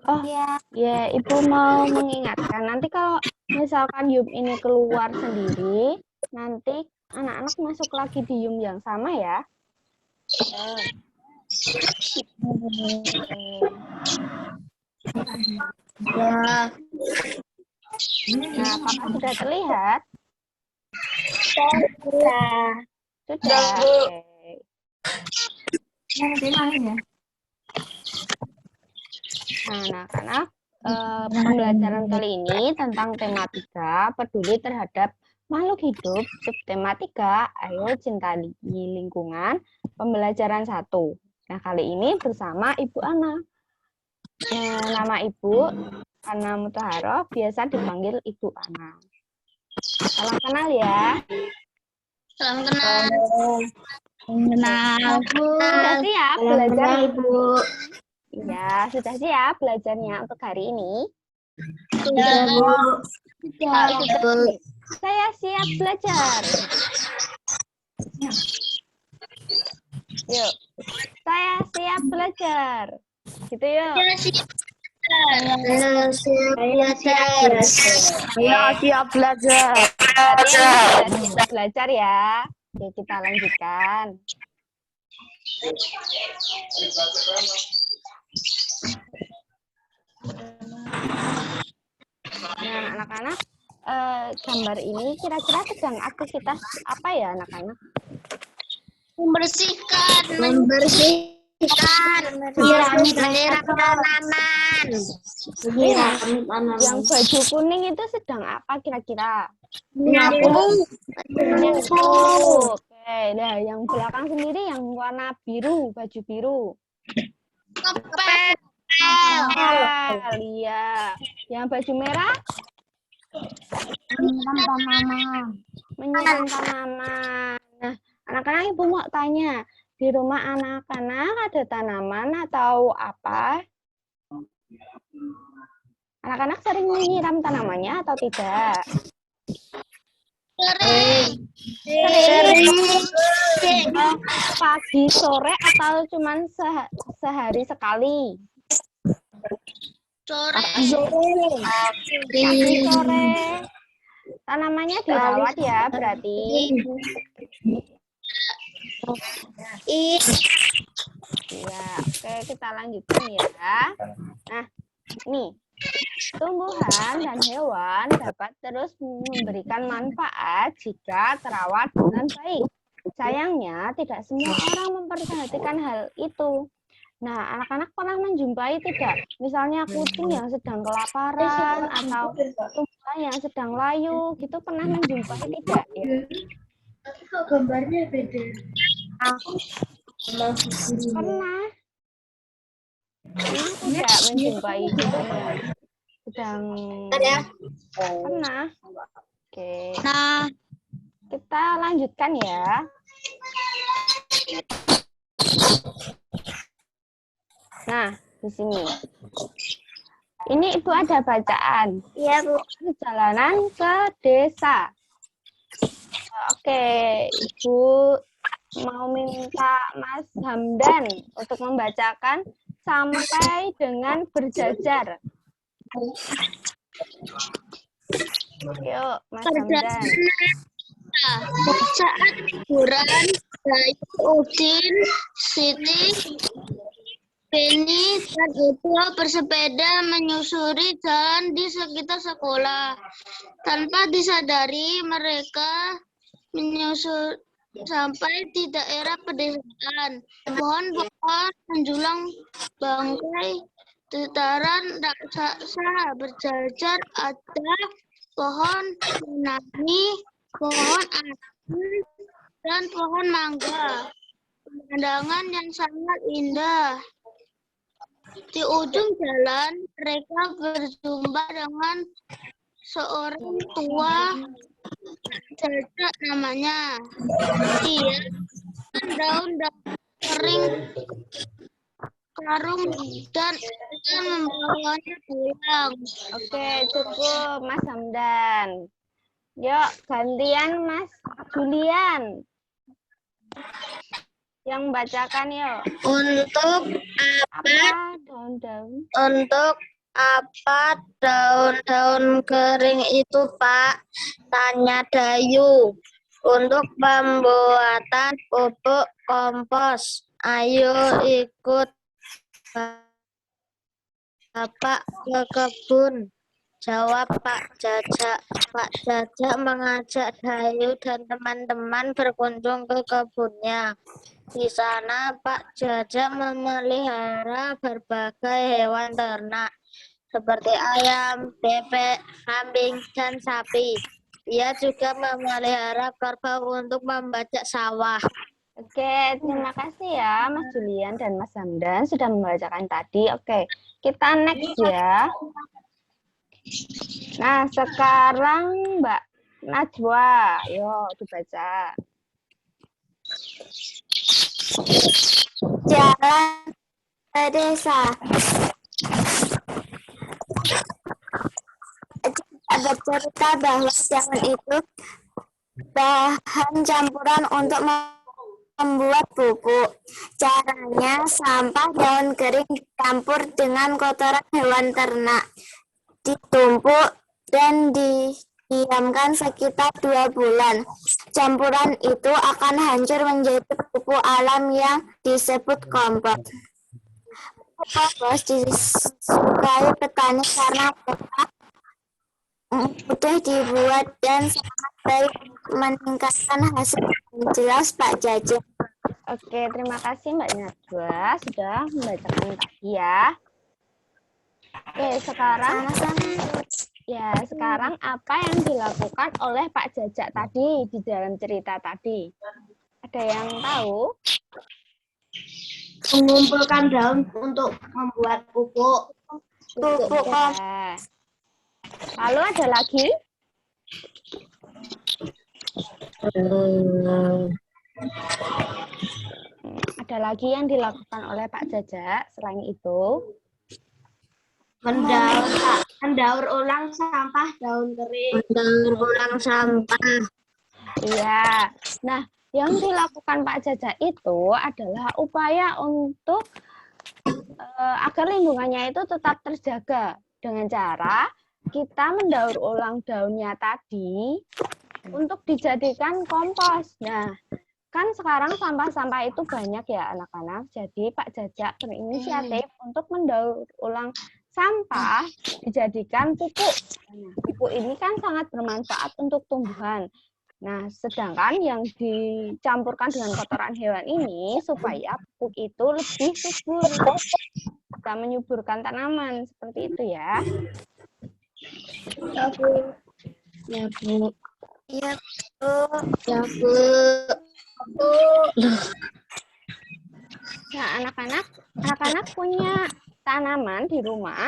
Oh ya, Ibu mau mengingatkan nanti kalau misalkan Yum ini keluar sendiri, nanti anak-anak masuk lagi di Yum yang sama ya. Ya. Nah, apakah sudah terlihat? Sudah. Sudah. Oke. Nah, anak-anak, pembelajaran kali ini tentang tematika peduli terhadap makhluk hidup, subtematika, ayo cinta lingkungan, pembelajaran 1. Nah, kali ini bersama Ibu Ana. Nama Ibu Ana Mutahharoh, biasa dipanggil Ibu Ana. Salam kenal ya. Salam kenal. Kenal, Bu. Sudah siap Salam belajar? kenal, Bu. Iya, sudah siap belajarnya untuk hari ini? Sudah, Bu. Kalau sudah, saya siap belajar. Yuk, saya siap belajar. Gitu yuk. Saya siap belajar. Saya siap belajar. Berarti yang sudah siap belajar ya. Oke, kita lanjutkan. Nah, anak-anak, gambar ini kira-kira sedang aktivitas apa ya, anak-anak? Membersihkan, menyiram tanaman. Yang baju kuning itu sedang apa kira-kira? Menyapu. Oke, nah yang belakang sendiri yang warna biru, baju biru. Ngepel. Iya. Yang baju merah? Menyiram tanaman. Nah, anak-anak Ibu mau tanya, di rumah anak-anak ada tanaman atau apa? Anak-anak sering menyiram tanamannya atau tidak? Sering. Pagi, sore, atau cuman sehari sekali? Sore. Pagi, sore. Tanamannya dirawat ya, berarti. Ya, oke, kita lanjutkan ya. Nah, nih. Tumbuhan dan hewan dapat terus memberikan manfaat jika terawat dengan baik. Sayangnya, tidak semua orang memperhatikan hal itu. Nah, anak-anak pernah menjumpai tidak? Misalnya kucing yang sedang kelaparan atau tumbuhan yang sedang layu, gitu pernah menjumpai tidak? Ya? Gambarnya beda. Pernah tidak menjumpai kucing yang sedang pernah? Oke. Nah, Kita lanjutkan ya. Nah, di sini. Ini Ibu ada bacaan. iya, Bu. Perjalanan ke desa. Oke, Ibu mau minta Mas Hamdan untuk membacakan sampai dengan berjajar. Yuk, Mas Hamdan. Saat liburan, Bayu, Udin, Siti, Beni, dan Edo bersepeda menyusuri jalan di sekitar sekolah. Tanpa disadari, mereka menyusur sampai di daerah pedesaan. Pohon-pohon menjulang bangkai dataran raksasa berjajar, ada pohon menari, pohon angin, dan pohon mangga. Pemandangan yang sangat indah. Di ujung jalan, mereka berjumpa dengan seorang tua, Jajak namanya. Dia daun-daun kering karung dan akan membawanya pulang. Oke, cukup Mas Hamdan. Yuk, gantian Mas Julian. Yang membacakan yuk. Untuk Apa daun-daun? Untuk apa daun-daun kering itu, Pak? Tanya Dayu. Untuk pembuatan pupuk kompos. Ayo ikut Bapak ke kebun. Jawab Pak Jajak. Pak Jajak mengajak Dayu dan teman-teman berkunjung ke kebunnya. Di sana Pak Jajak memelihara berbagai hewan ternak seperti ayam, bebek, kambing, dan sapi. Ia juga memelihara kerbau untuk membajak sawah. Oke, terima kasih ya Mas Julian dan Mas Hamdan sudah membacakan tadi. Oke, kita next ya. Nah, sekarang Mbak Najwa, yuk dibaca. Jalan ke desa. Bercerita bahwa jangan itu bahan campuran untuk membuat pupuk. Caranya sampah daun kering dicampur dengan kotoran hewan ternak, ditumpuk dan didiamkan sekitar 2 bulan. Campuran itu akan hancur menjadi pupuk alam yang disebut kompos. Kompos disukai petani karena mudah dibuat dan sangat baik meningkatkan hasil. Jelas Pak Jajak. Oke, terima kasih Mbak Najwa sudah membacakan tadi ya. Oke, sekarang apa yang dilakukan oleh Pak Jajak tadi di dalam cerita tadi? Ada yang tahu? Mengumpulkan daun untuk membuat pupuk. Ya. Lalu ada lagi? Ada lagi yang dilakukan oleh Pak Jajak selain itu? Mendaur ulang sampah daun kering. Mendaur ulang sampah. Iya. Nah, yang dilakukan Pak Jajak itu adalah upaya untuk agar lingkungannya itu tetap terjaga dengan cara kita mendaur ulang daunnya tadi untuk dijadikan kompos. Nah, kan sekarang sampah-sampah itu banyak ya anak-anak. Jadi Pak Jajak berinisiatif untuk mendaur ulang sampah dijadikan pupuk. Nah, pupuk ini kan sangat bermanfaat untuk tumbuhan. Nah, sedangkan yang dicampurkan dengan kotoran hewan ini supaya pupuk itu lebih subur, bisa menyuburkan tanaman seperti itu ya. Ya Bu. Ya Bu. Iya Bu. Ya Bu. Nah, anak-anak punya tanaman di rumah?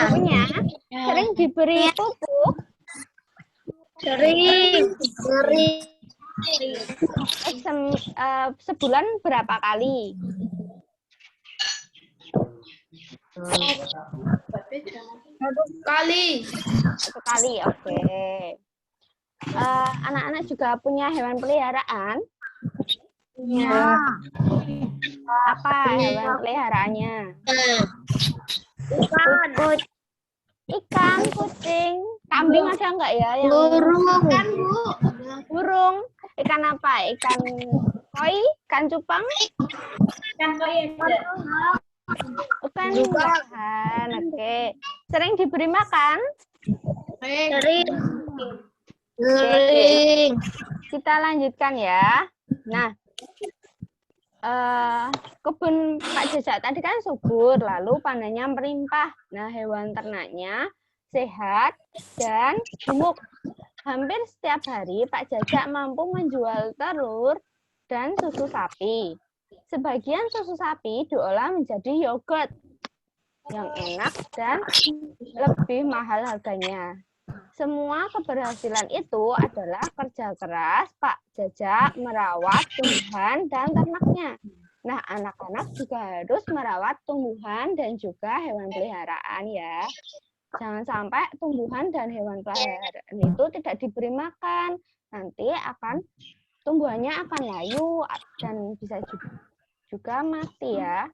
Punya. Sering diberi pupuk? Sering. Sebulan berapa kali? Satu kali. Satu kali, oke. Anak-anak juga punya hewan peliharaan? Ya. Apa hewan peliharaannya? Ikan, kucing, kambing ada nggak ya? Burung. Ikan Bu. Burung. Ikan apa? Ikan koi? Ikan cupang? Ikan koi. Bukan ikan. Oke. Sering diberi makan? Sering. Kita lanjutkan ya. Nah, kebun Pak Jajak tadi kan subur, lalu panennya melimpah. Nah, hewan ternaknya sehat dan gemuk. Hampir setiap hari Pak Jajak mampu menjual telur dan susu sapi. Sebagian susu sapi diolah menjadi yogurt yang enak dan lebih mahal harganya. Semua keberhasilan itu adalah kerja keras Pak Jajak merawat tumbuhan dan ternaknya. Nah, anak-anak juga harus merawat tumbuhan dan juga hewan peliharaan ya. Jangan sampai tumbuhan dan hewan peliharaan itu tidak diberi makan. Nanti akan tumbuhannya akan layu dan bisa juga mati ya.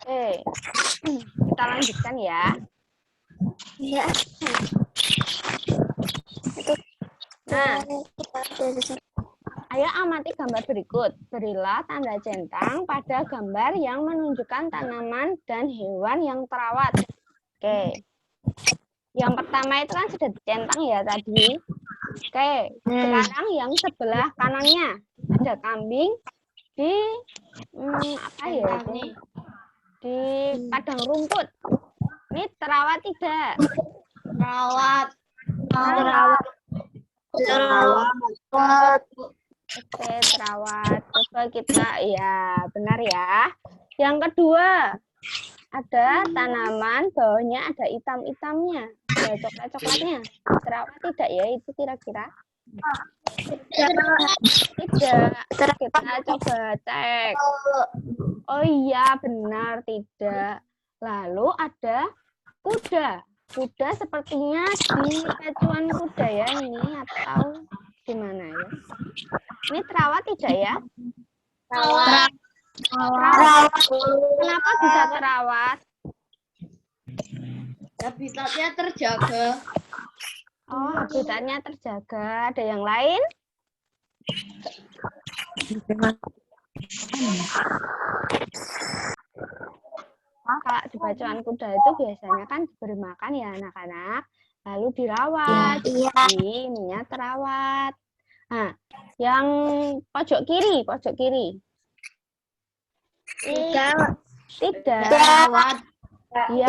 Oke, kita lanjutkan ya. Iya. Nah, ayo amati gambar berikut. Berilah tanda centang pada gambar yang menunjukkan tanaman dan hewan yang terawat. Oke. Yang pertama itu kan sudah dicentang ya tadi. Oke, sekarang yang sebelah kanannya ada kambing di apa ya itu? Di padang rumput. Ini terawat tidak? Terawat. Oke, terawat. Coba kita, ya benar ya. Yang kedua, ada tanaman, bawahnya ada hitam-hitamnya, ada coklat-coklatnya. Terawat tidak ya itu kira-kira? Tidak. Kita coba cek. Oh iya, benar tidak. Lalu ada kuda. Kuda sepertinya di pacuan kuda ya ini atau di mana ya? Ini terawat tidak ya? Terawat. Kenapa bisa terawat? Habitatnya terjaga. Oh, habitatnya terjaga. Ada yang lain? Kalau di bacaan kuda itu biasanya kan diberi makan ya anak-anak, lalu dirawat, jadi ininya terawat. Nah, yang pojok kiri. Tidak. Ya,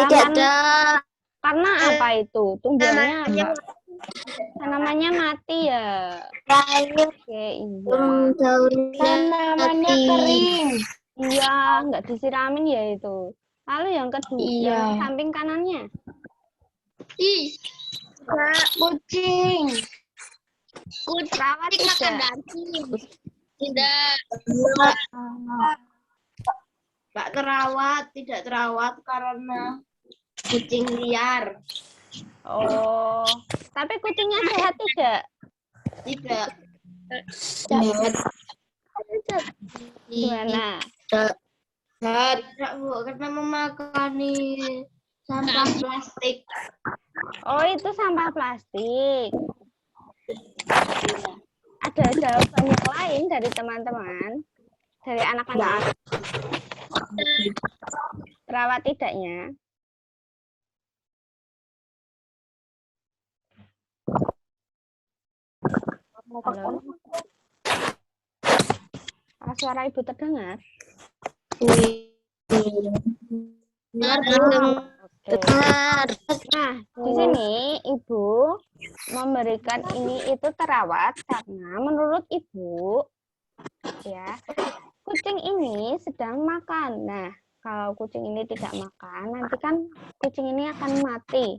karena apa itu? Tumbuhannya apa? Tanamannya mati ya. Oke, iya. Tanamannya kering. Iya, nggak disiramin ya itu. Lalu yang kedua, yang samping kanannya. Kucing. Terawat tidak? Tidak. Pak terawat, tidak terawat karena kucing liar. Oh, tapi kucingnya sehat tidak? Tidak. Gimana? Tidak, Bu, karena memakani sampah plastik. Oh, itu sampah plastik. Ada jawaban yang lain dari teman-teman, dari anak-anak? Terawat tidaknya? Halo? Apa suara ibu terdengar? Benar. Nah, di sini ibu memberikan ini itu terawat karena menurut ibu ya kucing ini sedang makan. Nah, kalau kucing ini tidak makan, nanti kan kucing ini akan mati,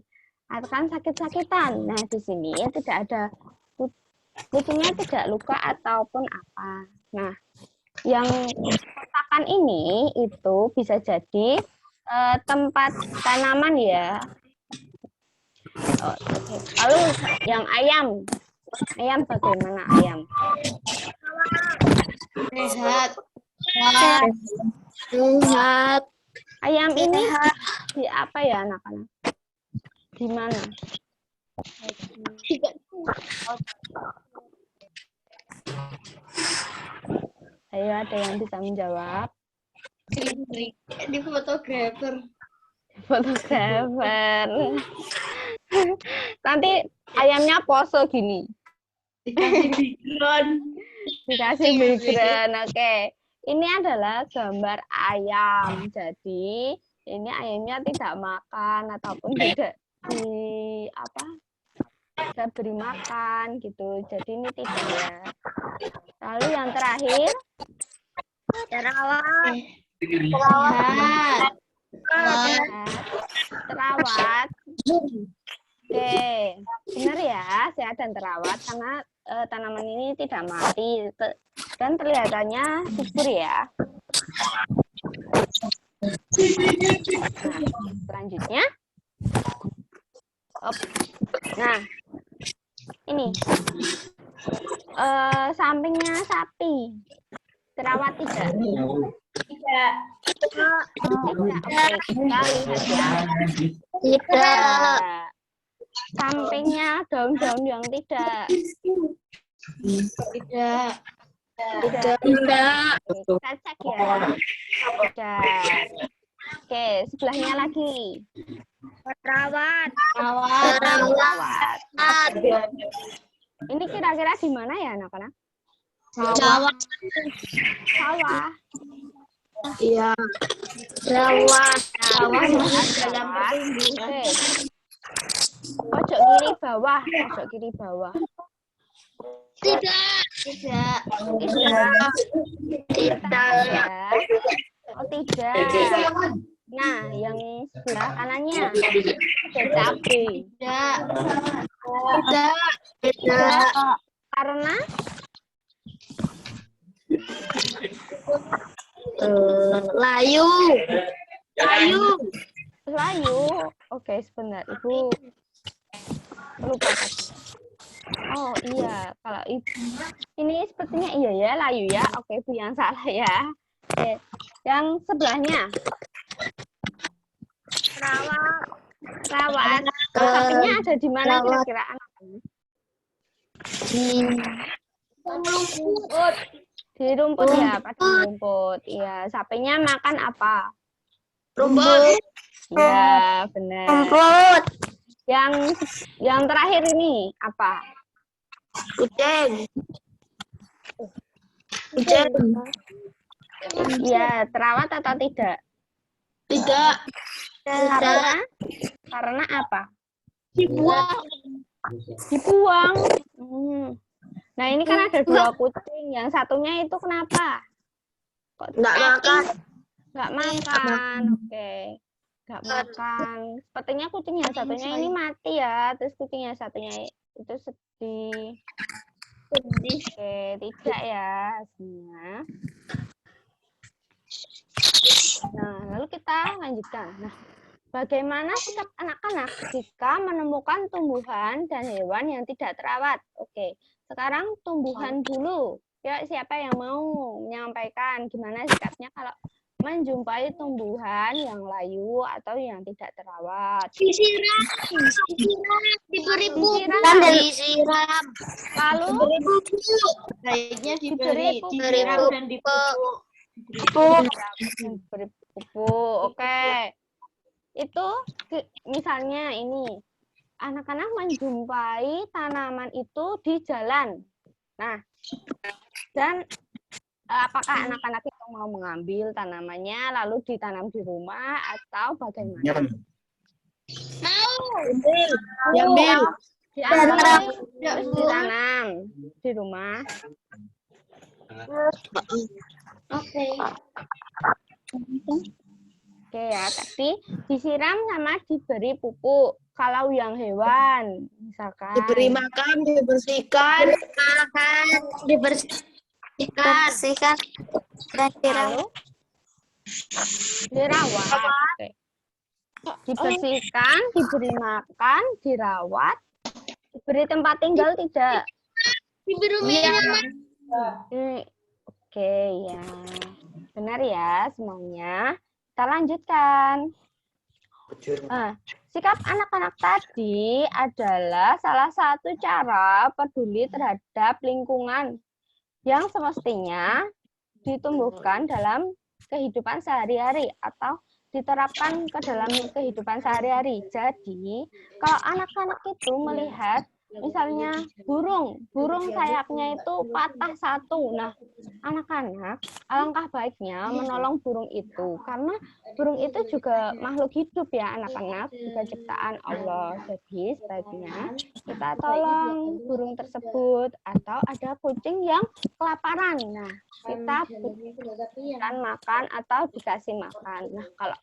akan sakit-sakitan. Nah, di sini tidak ada kucingnya tidak luka ataupun apa. Nah, yang kotakan ini itu bisa jadi tempat tanaman ya. Oh, okay. Lalu yang ayam bagaimana ayam? Sehat. Ayam ini di apa ya anak-anak? Di mana? Ayo ada yang bisa menjawab? Di fotografer. Nanti ayamnya poso gini. Dikasih background. Oke. Ini adalah gambar ayam. Jadi ini ayamnya tidak makan ataupun tidak tidak beri makan gitu. Jadi ini tidak ya. Lalu yang terakhir terawat. Oke, benar ya, sehat dan terawat karena tanaman ini tidak mati dan kelihatannya subur ya. Nah, selanjutnya, nah ini sampingnya sapi terawat tidak? Tidak. Tidak. Oke, kita lihat ya. Tidak. Sampingnya daun-daun yang tidak. Tidak. Tidak. Kita cek ya. Tidak. Oke, sebelahnya lagi. Perawat. Perawat. Ini kira-kira di mana ya anak-anak? Sawah. Sawah. Iya. Sawah. Sawah dalam Oke. Pojok kiri bawah. Pojok kiri bawah. Tidak. Tidak. Tidak. Ya. Oh tidak. Nah, yang sebelah kanannya ada cabai. Tidak. Tidak. Karena Layu. layu. Oke, sebentar. Ibu lupa tadi. Oh iya, kalau ibu ini sepertinya iya ya, layu ya. Oke, ibu yang salah ya. Oke. Yang sebelahnya rawat. Sapinya ada di mana kira-kira anak-anak? Di rumput ya, pada rumput. Iya, sapinya makan apa? Rumput. Ya, benar. Rumput. Yang terakhir ini apa? Kucing. Ya, terawat atau tidak? Tidak. Karena apa? Dibuang. Dibuang. Nah, ini kan ada 2 kucing. Yang satunya itu kenapa? Kok Nggak makan. nggak makan? Oke. Nggak makan. Sepertinya kucing yang satunya ini mati ya. Terus kucing yang satunya itu sedih. Oke, tidak ya hasilnya. Nah, lalu kita lanjutkan. Nah, bagaimana sikap anak-anak jika menemukan tumbuhan dan hewan yang tidak terawat? Oke, sekarang tumbuhan dulu. Ya, siapa yang mau menyampaikan gimana sikapnya kalau menjumpai tumbuhan yang layu atau yang tidak terawat? Disiram. Diberi pupuk. Disiram. Lalu Diberi pupuk. Baiknya Diberi pupuk. disiram dan dipupuk. beri pupuk. Oke. Itu misalnya ini anak-anak menjumpai tanaman itu di jalan. Nah, dan apakah anak-anak itu mau mengambil tanamannya lalu ditanam di rumah atau bagaimana? Diambil. Diambil, terus ditanam di rumah. Oke. Oke ya, tapi disiram sama diberi pupuk. Kalau yang hewan, misalkan Diberi makan, dibersihkan. Makan, dibersihkan. Dan lalu dirawat. Oke. Dibersihkan, diberi makan, dirawat, diberi tempat tinggal tidak? diberi minum. Oke ya, benar ya semuanya. Kita lanjutkan. Nah, sikap anak-anak tadi adalah salah satu cara peduli terhadap lingkungan yang semestinya ditumbuhkan dalam kehidupan sehari-hari atau diterapkan ke dalam kehidupan sehari-hari. Jadi, kalau anak-anak itu melihat misalnya burung sayapnya itu patah satu. Nah, anak-anak alangkah baiknya menolong burung itu karena burung itu juga makhluk hidup ya anak-anak, juga ciptaan Allah. Jadi sebaiknya kita tolong burung tersebut atau ada kucing yang kelaparan. Nah, kita berikan makan atau dikasih makan. Nah, kalau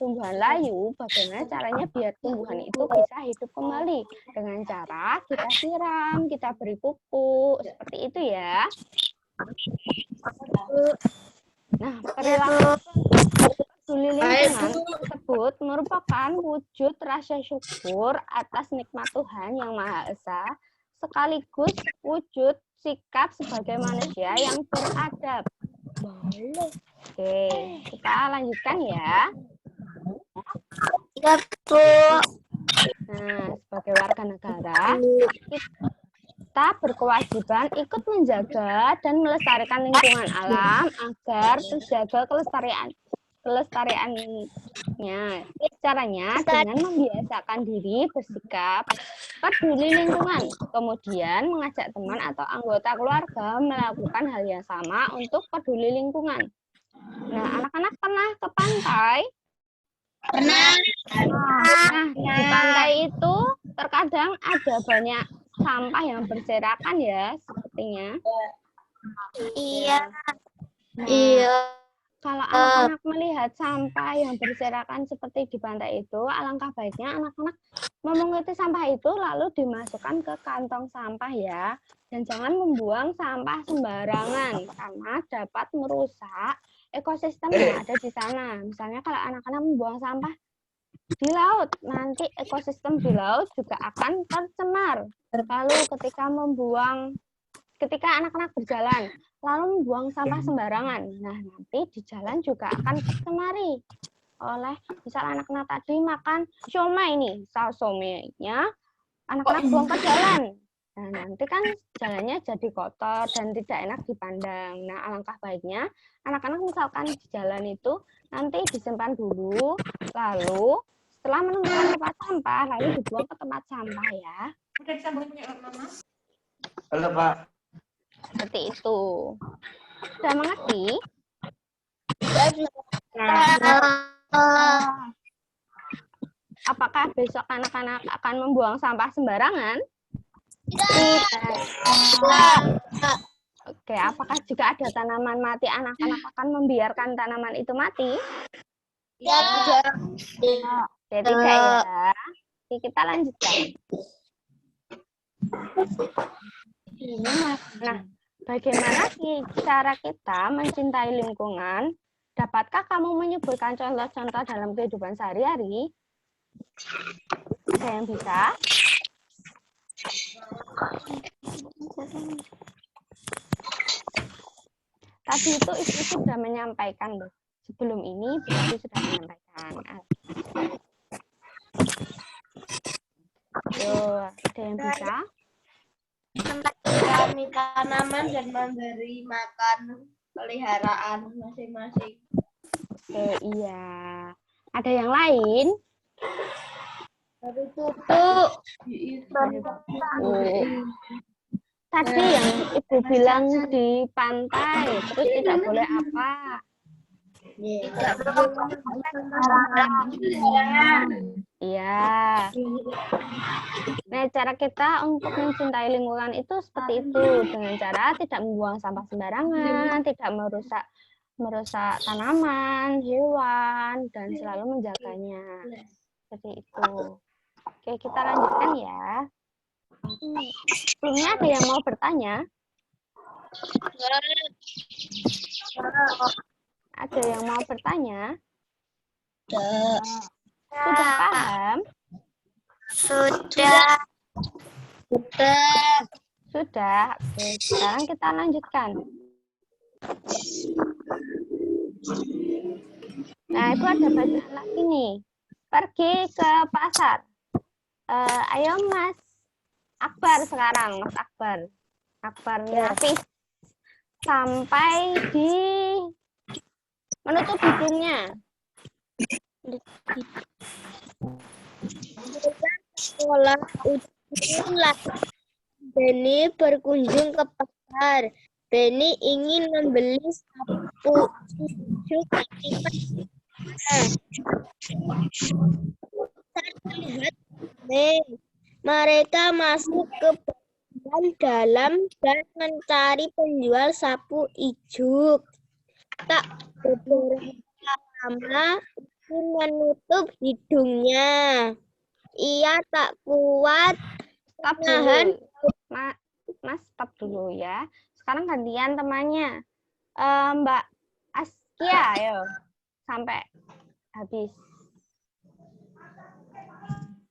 tumbuhan layu, bagaimana caranya biar tumbuhan itu bisa hidup kembali? Dengan cara kita siram, kita beri pupuk, seperti itu ya. Nah, perilaku peduli lingkungan tersebut merupakan wujud rasa syukur atas nikmat Tuhan Yang Maha Esa sekaligus wujud sikap sebagai manusia yang beradab. Boleh. Oke, kita lanjutkan ya. Ya, Bu. Nah, sebagai warga negara, kita berkewajiban ikut menjaga dan melestarikan lingkungan alam agar terjaga kelestariannya. Caranya dengan membiasakan diri bersikap peduli lingkungan, kemudian mengajak teman atau anggota keluarga melakukan hal yang sama untuk peduli lingkungan. Nah, anak-anak pernah ke pantai? Pernah. Nah, di pantai itu terkadang ada banyak sampah yang berserakan ya, sepertinya. Iya. Nah, Iya. kalau anak-anak melihat sampah yang berserakan seperti di pantai itu, alangkah baiknya anak-anak memunguti sampah itu lalu dimasukkan ke kantong sampah ya. Dan jangan membuang sampah sembarangan karena dapat merusak ekosistem yang ada di sana. Misalnya kalau anak-anak membuang sampah di laut, nanti ekosistem di laut juga akan tercemar. Lalu ketika anak-anak berjalan, lalu membuang sampah sembarangan, nah nanti di jalan juga akan tercemari oleh misal anak-anak tadi makan siomay nih, saus siomay-nya anak-anak buang ke jalan. Nah, nanti kan jalannya jadi kotor dan tidak enak dipandang. Nah, alangkah baiknya anak-anak misalkan di jalan itu nanti disimpan dulu, lalu setelah menemukan tempat sampah, lalu dibuang ke tempat sampah ya. Halo, Pak. Seperti itu. Sudah mengerti? Apakah besok anak-anak akan membuang sampah sembarangan? Oke, apakah jika ada tanaman mati, anak-anak akan membiarkan tanaman itu mati? Oke, tidak ya. Oke, kita lanjutkan. Nah, bagaimana cara kita mencintai lingkungan? Dapatkah kamu menyebutkan contoh-contoh dalam kehidupan sehari-hari? Ada yang bisa? Tadi itu Ibu sudah menyampaikan loh. Sebelum ini Ibu sudah menyampaikan. Yo, ada yang bisa? Kami tanaman dan memberi makan peliharaan masing-masing. Oke, iya. Ada yang lain? Baru pupuk. Tadi yang Ibu bilang di pantai, terus tidak boleh apa? Tidak boleh sembarangan. Iya. Nah, cara kita untuk mencintai lingkungan itu seperti itu, dengan cara tidak membuang sampah sembarangan, tidak merusak tanaman, hewan, dan selalu menjaganya. Seperti itu. Oke, kita lanjutkan ya. Sebelumnya ada yang mau bertanya? Ada yang mau bertanya? Sudah paham? Sudah. Sudah. Oke, sekarang kita lanjutkan. Nah, itu ada bacaan lagi nih. Pergi ke pasar. Ayo Mas Akbar sekarang, Mas Akbar. Akbarnya Hafiz. Sampai di menutup hidungnya. Sekolah ujian. Beni berkunjung ke pasar. Beni ingin membeli sapu cucuk lihat mereka masuk ke dalam dan mencari penjual sapu ijuk. Tak beberapa lama menutup hidungnya. Ia tak kuat Stop menahan. dulu. Mas, stop dulu ya. Sekarang gantian temannya. Mbak Askia, ayo. Sampai habis.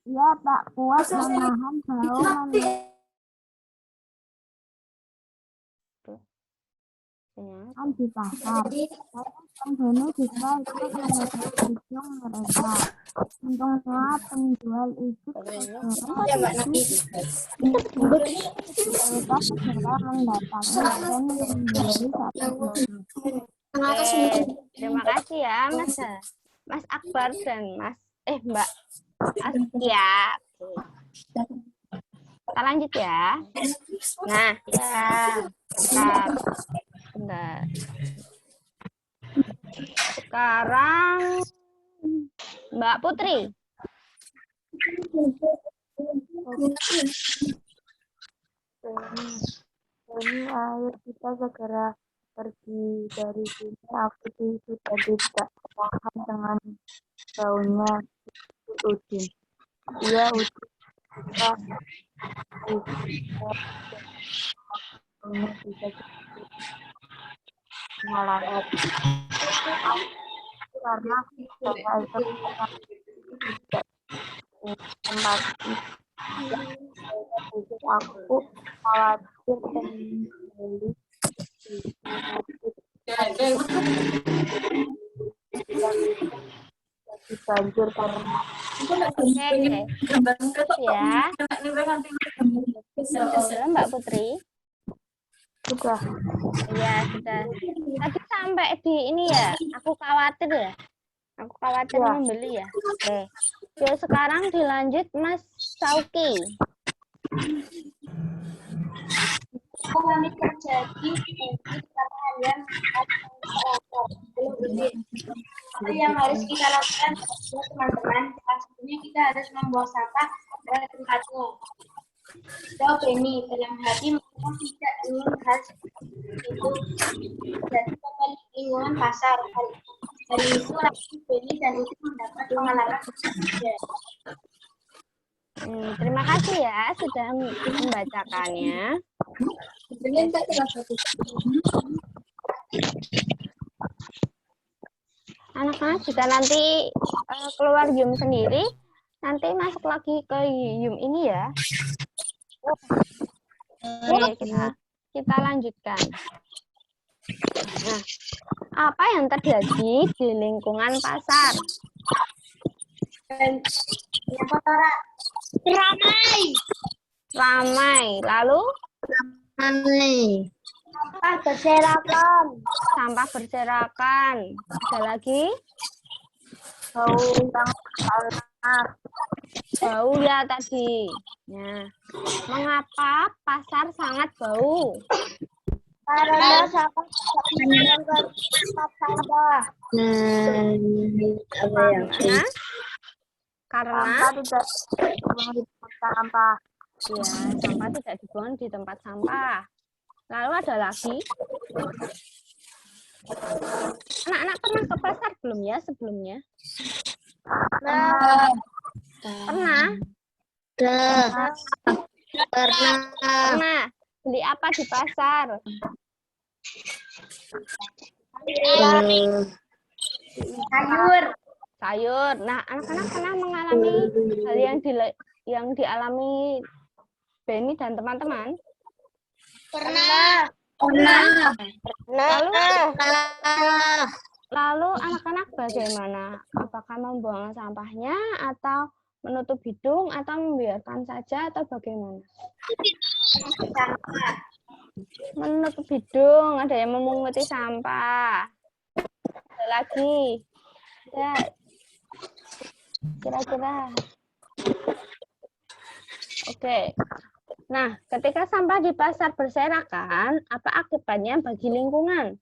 Ia tak kuat menahan bau Kan di pasar. Penghuni juga ikut menghitung mereka. Untungnya penjual itu mereka segera mendatangi dan membeli satu Oke, terima kasih ya Mas Akbar dan Mbak Askia. Kita lanjut ya. Nah, bentar. Sekarang Mbak Putri. Ini ayo kita segera pergi dari sini. Aku sudah tidak paham dengan baunya Udin. Iya Udin. Baunya bisa melarat. Karena saya itu tidak tempat itu aku khawatir kembali banjir karena Ya. Sudah Mbak Putri? sudah. Iya, sudah. Tadi sampai di ini ya, aku khawatir ya. Aku khawatir membeli ya. Oke. Yuk sekarang dilanjut Mas Sauki. Kami terjadi kesalahan yang harus kita lakukan teman-teman. Sebelumnya kita harus membuang sampah pada tempatnya. Jawab Beni, dalam hati mereka tidak ingin hal itu jadi kembali lingkungan pasar. Dari itu lagi Beni dan itu mendapat pengalaman berbeda. Terima kasih ya sudah membacakannya. Anak-anak jika nanti keluar Yum sendiri, nanti masuk lagi ke Yum ini ya. Oke, kita lanjutkan. Nah, apa yang terjadi di lingkungan pasar? Ramai. Lalu? Sampah berserakan. Ada lagi? Bau ya tadi. Nah, mengapa pasar sangat bau? Karena sampah tidak sampah. Karena tidak dibuang di tempat sampah. ya, sampah tidak dibuang di tempat sampah. Lalu ada lagi? Anak-anak pernah ke pasar belum ya sebelumnya? Pernah? Pernah. Beli apa di pasar? Sayur. Nah, anak-anak pernah mengalami hal yang dialami Beni dan teman-teman? Pernah. Lalu anak-anak bagaimana? Apakah membuang sampahnya atau menutup hidung atau membiarkan saja atau bagaimana? Menutup hidung, ada yang memunguti sampah. Ada lagi? Ya. Kira-kira. Oke. Nah, ketika sampah di pasar berserakan, apa akibatnya bagi lingkungan?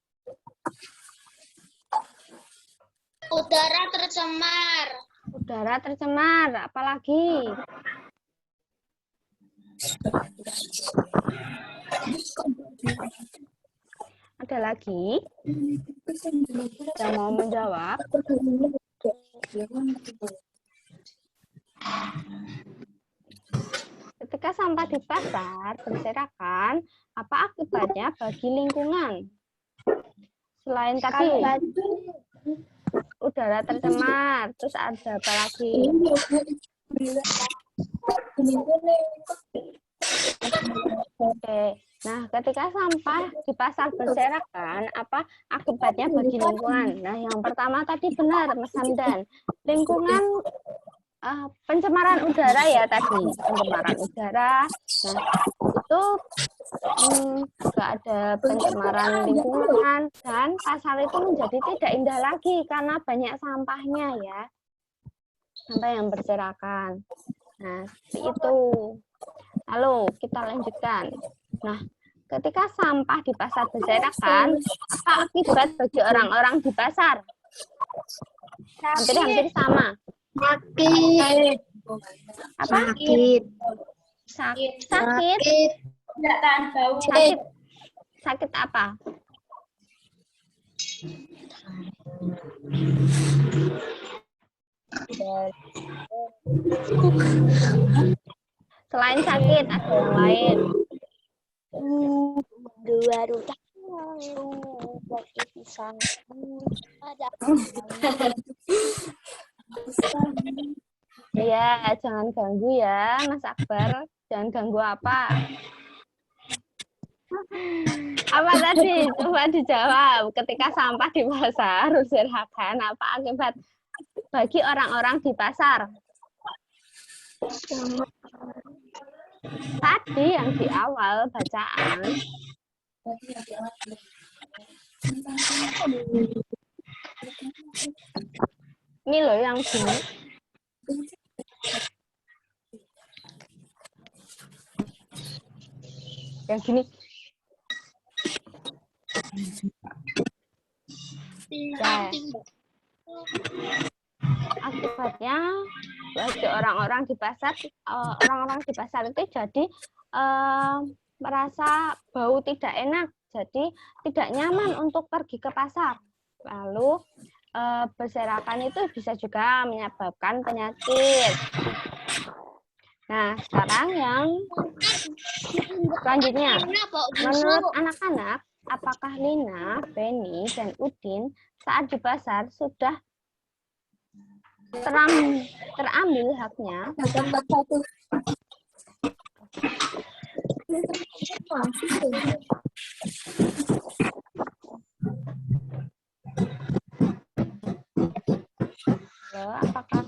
Udara tercemar. Udara tercemar, apalagi? Ada lagi yang mau menjawab? Ketika sampah di pasar berserakan, apa akibatnya bagi lingkungan? Selain tadi udara tercemar, terus ada apa lagi? Oke, Nah, ketika sampah di pasar berserakan, apa akibatnya bagi lingkungan? Nah, yang pertama tadi benar, Mas Hamdan. Lingkungan pencemaran udara ya tadi, pencemaran udara. Nah, itu juga ada pencemaran lingkungan dan pasar itu menjadi tidak indah lagi karena banyak sampahnya ya, sampah yang berserakan. Nah, seperti itu. Lalu kita lanjutkan. Nah, ketika sampah di pasar berserakan, apa akibat bagi orang-orang di pasar? Hampir-hampir sama. Sakit. Apa? Sakit. Sakit. Tidak tahan bau. Sakit apa? Selain sakit, ada yang lain. Iya, jangan ganggu ya, Mas Akbar. Jangan ganggu apa? Apa tadi? Coba dijawab. Ketika sampah di pasar berserakan, apa akibat bagi orang-orang di pasar? Tadi yang di awal bacaan. Ini loh yang gini. Yang gini. Ya. Akibatnya bagi orang-orang di pasar, itu jadi merasa bau tidak enak, jadi tidak nyaman untuk pergi ke pasar. Lalu berserakan itu bisa juga menyebabkan penyakit. Nah, sekarang yang selanjutnya, menurut anak-anak, apakah Lina, Beni, dan Udin saat di pasar sudah terambil haknya? Halo, apakah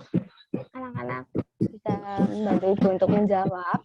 anak-anak bisa membantu Ibu untuk menjawab?